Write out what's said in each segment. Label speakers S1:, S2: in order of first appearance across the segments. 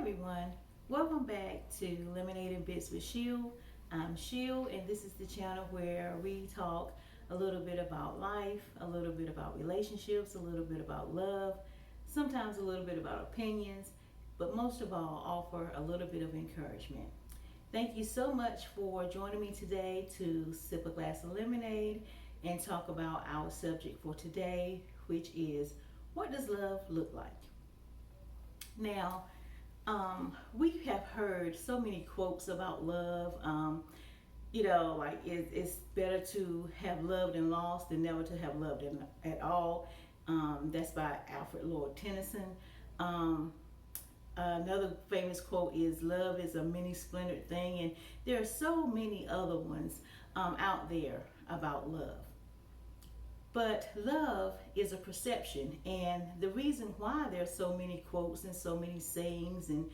S1: everyone, welcome back to Lemonade and Bits with Shield. I'm Shield, and this is the channel where we talk a little bit about life, a little bit about relationships, a little bit about love, sometimes a little bit about opinions, but most of all, offer a little bit of encouragement. Thank you so much for joining me today to sip a glass of lemonade and talk about our subject for today, which is what does love look like? Now, we have heard so many quotes about love. Like it's better to have loved and lost than never to have loved at all. That's by Alfred Lord Tennyson. Um, Another famous quote is love is a many splendored thing, and there are so many other ones out there about love. But love is a perception, and the reason why there's so many quotes and so many sayings and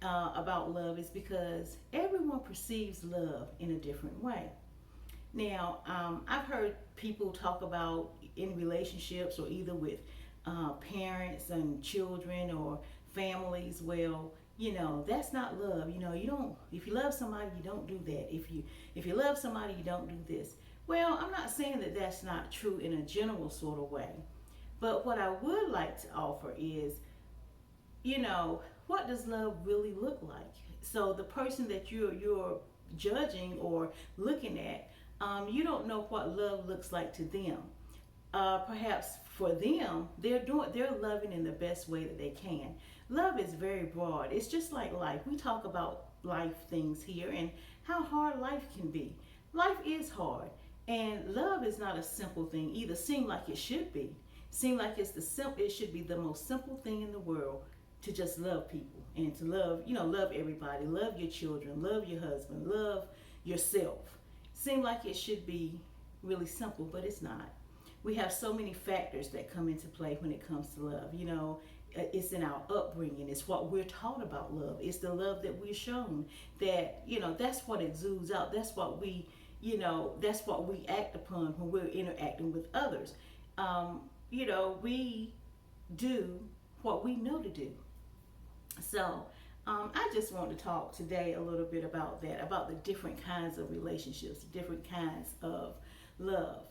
S1: about love is because everyone perceives love in a different way. Now, I've heard people talk about in relationships or either with parents and children or families. Well, that's not love. You don't. If you love somebody, you don't do that. If you love somebody, you don't do this. Well, I'm not saying that that's not true in a general sort of way, but what I would like to offer is, what does love really look like? So the person that you're judging or looking at, you don't know what love looks like to them. Perhaps for them, they're loving in the best way that they can. Love is very broad. It's just like life. We talk about life things here and how hard life can be. Life is hard, and love is not a simple thing either. Seem like it should be. Seem like it should be the most simple thing in the world to just love people and to love everybody, love your children, love your husband, love yourself. Seem like it should be really simple, but it's not. We have so many factors that come into play when it comes to love. It's in our upbringing. It's what we're taught about love. It's the love that we're shown. That's what exudes out. That's what we act upon when we're interacting with others. We do what we know to do. So I just want to talk today a little bit about that, about the different kinds of relationships, different kinds of love.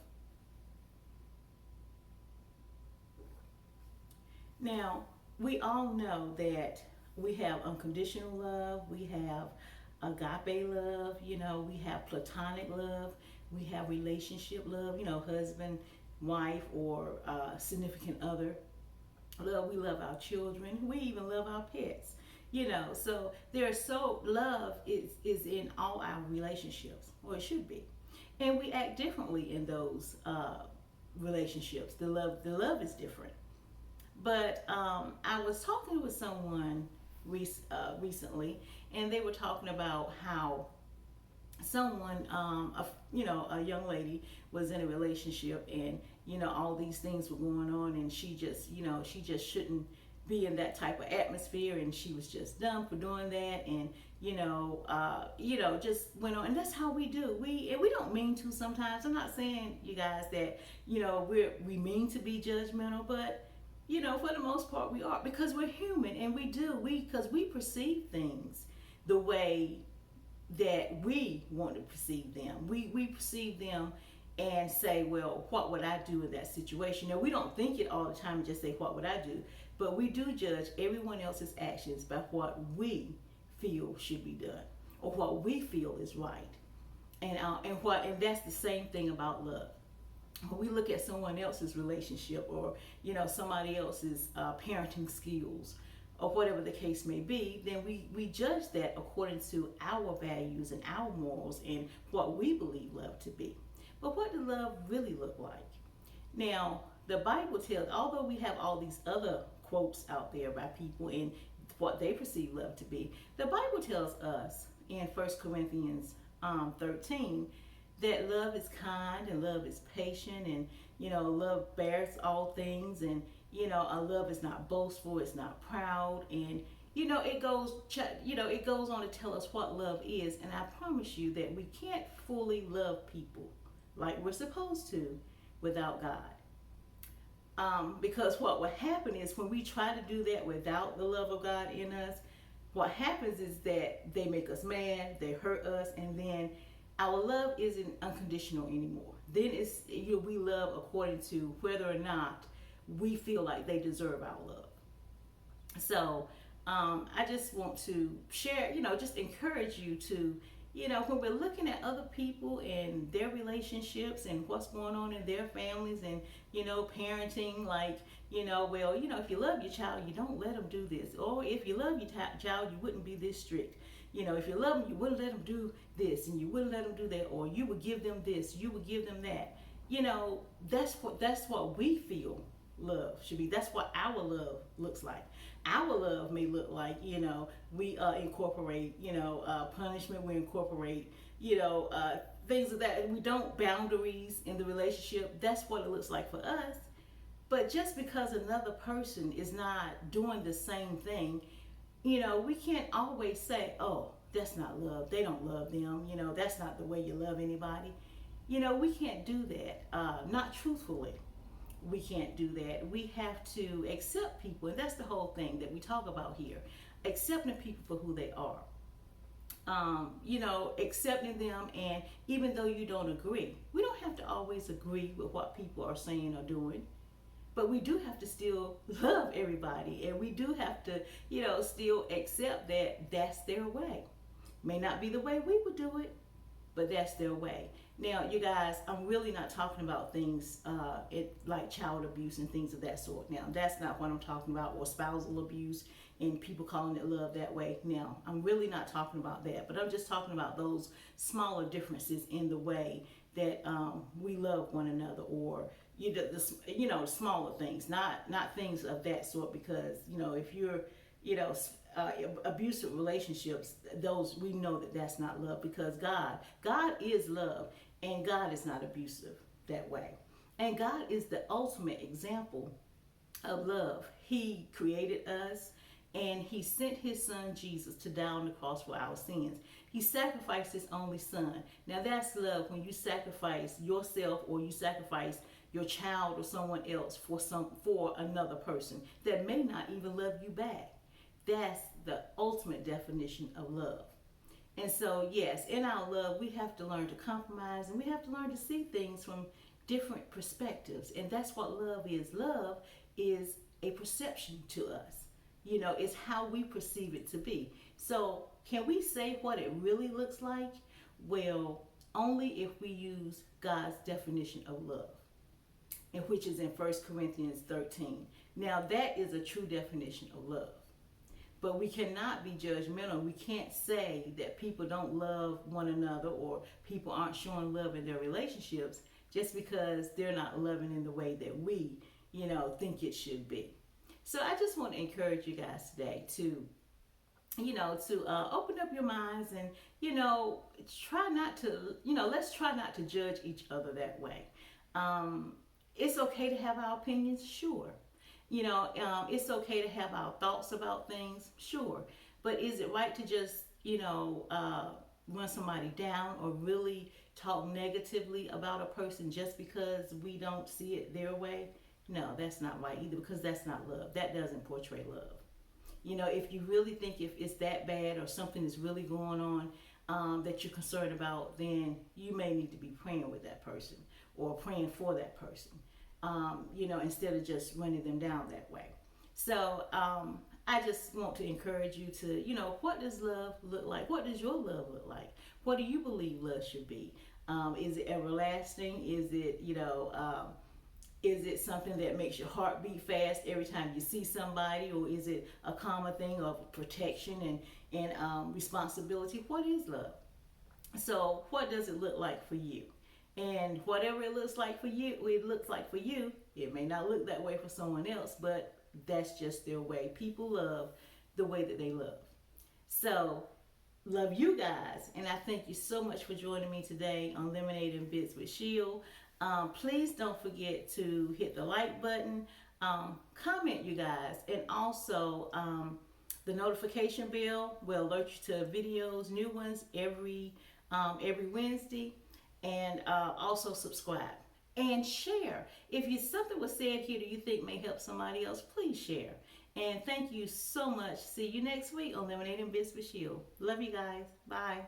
S1: Now, we all know that we have unconditional love, we have agape love, we have platonic love, we have relationship love, husband, wife, or significant other love. We love our children, we even love our pets. So love is in all our relationships, or it should be, and we act differently in those relationships. The love is different. But I was talking with someone recently, and they were talking about how someone, a young lady was in a relationship, and all these things were going on, and she just shouldn't be in that type of atmosphere, and she was just dumb for doing that, and just went on, and that's how we do. We don't mean to sometimes. I'm not saying, you guys, that we mean to be judgmental, but for the most part, we are, because we're human, and because we perceive things the way that we want to perceive them. We perceive them and say, well, what would I do in that situation? Now, we don't think it all the time and just say, what would I do? But we do judge everyone else's actions by what we feel should be done or what we feel is right. And that's the same thing about love. When we look at someone else's relationship, or somebody else's parenting skills, or whatever the case may be, then we judge that according to our values and our morals and what we believe love to be. But what does love really look like? Now, the Bible tells, although we have all these other quotes out there by people and what they perceive love to be, the Bible tells us in 1 Corinthians 13 that love is kind and love is patient, and love bears all things, and a love is not boastful, it's not proud, and it goes on to tell us what love is. And I promise you that we can't fully love people like we're supposed to without God. Because what will happen is when we try to do that without the love of God in us, What happens is that they make us mad, they hurt us, and then our love isn't unconditional anymore. Then we love according to whether or not we feel like they deserve our love. So I just want to share, just encourage you to, when we're looking at other people and their relationships and what's going on in their families and, parenting, like, if you love your child, you don't let them do this. Or if you love your child, you wouldn't be this strict. If you love them, you wouldn't let them do this and you wouldn't let them do that. Or you would give them this, you would give them that. That's what we feel love should be. That's what our love looks like. Our love may look like, we incorporate, punishment, we incorporate, things of that. We don't boundaries in the relationship. That's what it looks like for us. But just because another person is not doing the same thing, we can't always say, oh, that's not love. They don't love them. That's not the way you love anybody. We can't do that. Not truthfully. We can't do that. We have to accept people, and that's the whole thing that we talk about here. Accepting people for who they are. Accepting them, and even though you don't agree, we don't have to always agree with what people are saying or doing, but we do have to still love everybody, and we do have to, still accept that that's their way. May not be the way we would do it, but that's their way. Now, you guys, I'm really not talking about things like child abuse and things of that sort. Now, that's not what I'm talking about, or spousal abuse and people calling it love that way. Now, I'm really not talking about that, but I'm just talking about those smaller differences in the way that we love one another, or smaller things, not things of that sort. Because if you're abusive relationships, those, we know that that's not love, because God is love, and God is not abusive that way. And God is the ultimate example of love. He created us, and he sent his son Jesus to die on the cross for our sins. He sacrificed his only son. Now that's love, when you sacrifice yourself, or you sacrifice your child or someone else for another person that may not even love you back. That's the ultimate definition of love. And so, yes, in our love, we have to learn to compromise, and we have to learn to see things from different perspectives. And that's what love is. Love is a perception to us. It's how we perceive it to be. So can we say what it really looks like? Well, only if we use God's definition of love, and which is in 1 Corinthians 13. Now, that is a true definition of love. But we cannot be judgmental. We can't say that people don't love one another, or people aren't showing love in their relationships, just because they're not loving in the way that we, think it should be. So I just want to encourage you guys today to, open up your minds, and, try not to, let's try not to judge each other that way. It's okay to have our opinions, sure. It's okay to have our thoughts about things, sure. But is it right to just, run somebody down, or really talk negatively about a person just because we don't see it their way? No, that's not right either, because that's not love. That doesn't portray love. If you really think if it's that bad, or something is really going on that you're concerned about, then you may need to be praying with that person, or praying for that person. Instead of just running them down that way. So I just want to encourage you to, what does love look like? What does your love look like? What do you believe love should be? Is it everlasting? Is it something that makes your heart beat fast every time you see somebody? Or is it a common thing of protection and responsibility? What is love? So what does it look like for you? And whatever it looks like for you, it may not look that way for someone else, but that's just their way. People love the way that they love. So, love you guys, and I thank you so much for joining me today on Lemonade and Bits with Sheil. Please don't forget to hit the like button, comment, you guys, and also the notification bell will alert you to videos, new ones every Wednesday. And also subscribe and share. If something was said here that you think may help somebody else, please share. And thank you so much. See you next week on Lemonade and Bits with Sheil. Love you guys. Bye.